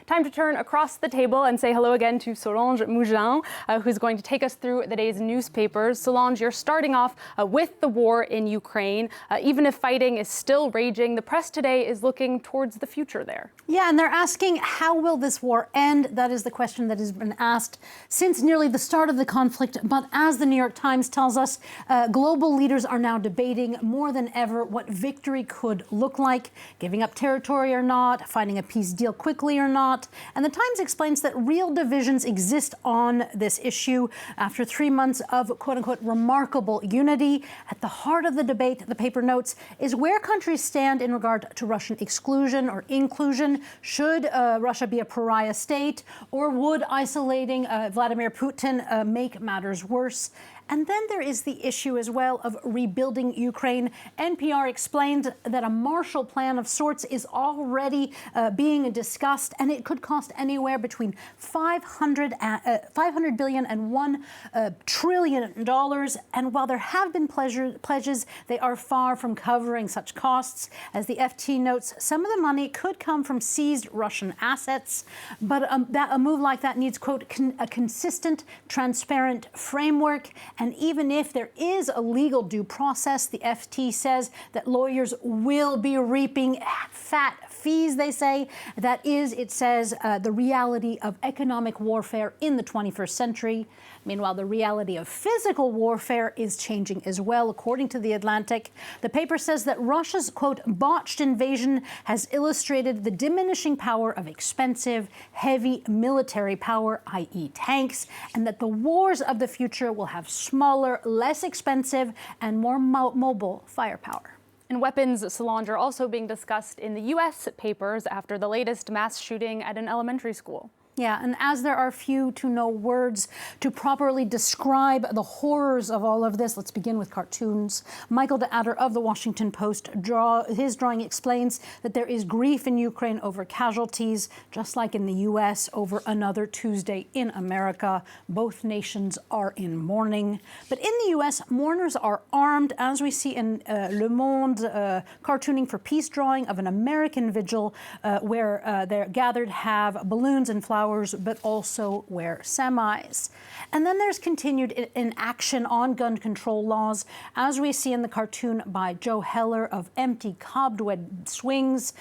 Time to turn across the table and say hello again to Solange Mougin, who's going to take us through the day's newspapers. Solange, you're starting off with the war in Ukraine. Even if fighting is still raging, the press today is looking towards the future there. Yeah, and they're asking, how will this war end? That is the question that has been asked since nearly the start of the conflict. But as the New York Times tells us, global leaders are now debating more than ever what victory could look like, giving up territory or not, finding a peace deal quickly or not. And the Times explains that real divisions exist on this issue after 3 months of quote-unquote remarkable unity. At the heart of the debate, the paper notes, is where countries stand in regard to Russian exclusion or inclusion. Should Russia be a pariah state, or would isolating Vladimir Putin make matters worse? And then there is the issue as well of rebuilding Ukraine. NPR explained that a Marshall Plan of sorts is already being discussed, and it could cost anywhere between $500 billion and $1 trillion. And while there have been pledges, they are far from covering such costs. As the FT notes, some of the money could come from seized Russian assets, but a move like that needs, quote, a consistent, transparent framework. And even if there is a legal due process, the FT says that lawyers will be reaping fat fees, they say. That is, it says, the reality of economic warfare in the 21st century. Meanwhile, the reality of physical warfare is changing as well, according to The Atlantic. The paper says that Russia's, quote, botched invasion has illustrated the diminishing power of expensive, heavy military power, i.e. tanks, and that the wars of the future will have smaller, less expensive, and more mobile firepower. And weapons, Solange, are also being discussed in the U.S. papers after the latest mass shooting at an elementary school. Yeah, and as there are few to no words to properly describe the horrors of all of this, let's begin with cartoons. Michael de Adder of the Washington Post, his drawing explains that there is grief in Ukraine over casualties, just like in the U.S. over another Tuesday in America. Both nations are in mourning. But in the U.S., mourners are armed, as we see in Le Monde cartooning for peace drawing of an American vigil where they're gathered have balloons and flowers, but also wear semis. And then there's continued inaction on gun control laws, as we see in the cartoon by Joe Heller of Empty Cobweb Swings.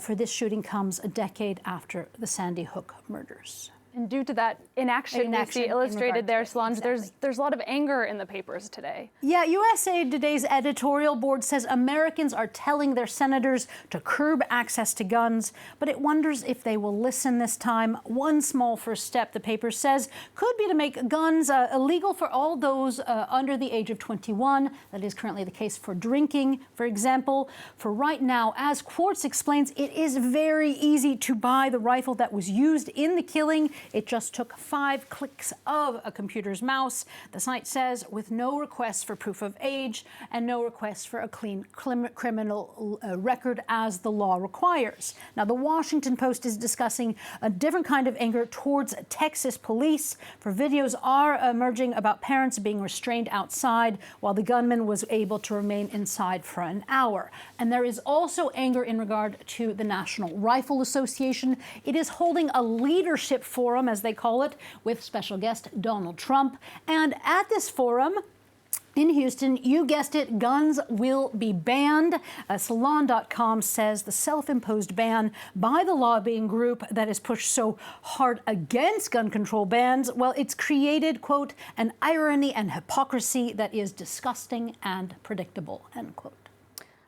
For this shooting comes a decade after the Sandy Hook murders. And due to that inaction we see illustrated there, Solange, exactly. there's a lot of anger in the papers today. Yeah, USA Today's editorial board says Americans are telling their senators to curb access to guns, but it wonders if they will listen this time. One small first step, the paper says, could be to make guns illegal for all those under the age of 21. That is currently the case for drinking, for example. For right now, as Quartz explains, it is very easy to buy the rifle that was used in the killing. It just took 5 clicks of a computer's mouse. The site says, with no requests for proof of age and no requests for a clean criminal record as the law requires. Now, the Washington Post is discussing a different kind of anger towards Texas police, for videos are emerging about parents being restrained outside while the gunman was able to remain inside for an hour. And there is also anger in regard to the National Rifle Association. It is holding a leadership forum, as they call it, with special guest Donald Trump. And at this forum in Houston, you guessed it, guns will be banned. Salon.com says the self-imposed ban by the lobbying group that has pushed so hard against gun control bans, well, it's created, quote, an irony and hypocrisy that is disgusting and predictable, end quote.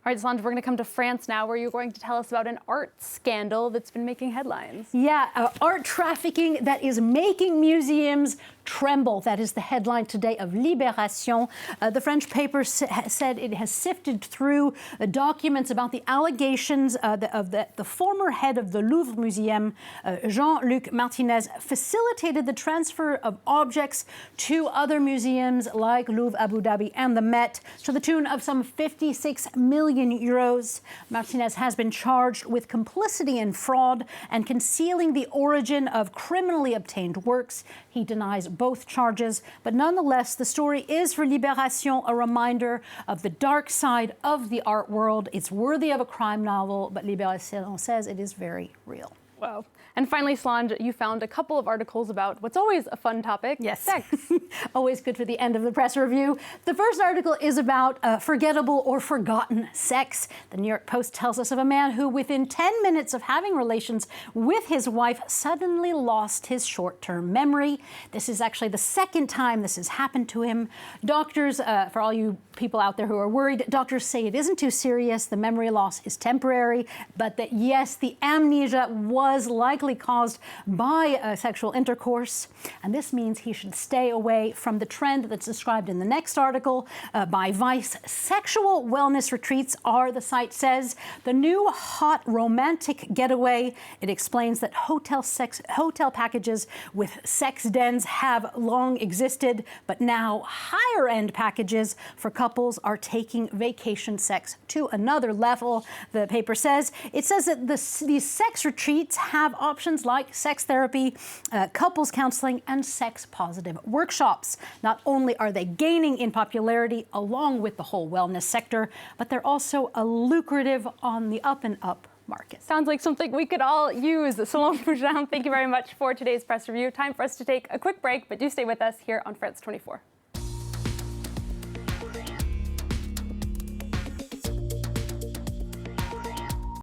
All right, Solange, we're going to come to France now, where you're going to tell us about an art scandal that's been making headlines. Yeah, art trafficking that is making museums tremble. That is the headline today of Libération. The French paper said it has sifted through documents about the allegations of the former head of the Louvre Museum, Jean-Luc Martinez, facilitated the transfer of objects to other museums like Louvre Abu Dhabi and the Met to the tune of some 56 million euros. Martinez has been charged with complicity in fraud and concealing the origin of criminally obtained works. He denies both charges, but nonetheless, the story is for Libération a reminder of the dark side of the art world. It's worthy of a crime novel, but Libération says it is very real. Wow. And finally, Solange, you found a couple of articles about what's always a fun topic, sex. Always good for the end of the press review. The first article is about forgettable or forgotten sex. The New York Post tells us of a man who, within 10 minutes of having relations with his wife, suddenly lost his short-term memory. This is actually the second time this has happened to him. Doctors, for all you people out there who are worried, doctors say it isn't too serious. The memory loss is temporary, but that yes, the amnesia was likely caused by sexual intercourse. And this means he should stay away from the trend that's described in the next article by Vice. Sexual wellness retreats are, the site says, the new hot romantic getaway. It explains that hotel packages with sex dens have long existed, but now higher-end packages for couples are taking vacation sex to another level. The paper says that these sex retreats have options like sex therapy, couples counseling, and sex-positive workshops. Not only are they gaining in popularity along with the whole wellness sector, but they're also a lucrative on the up-and-up market. Sounds like something we could all use. Solange Mougin, thank you very much for today's press review. Time for us to take a quick break, but do stay with us here on France 24.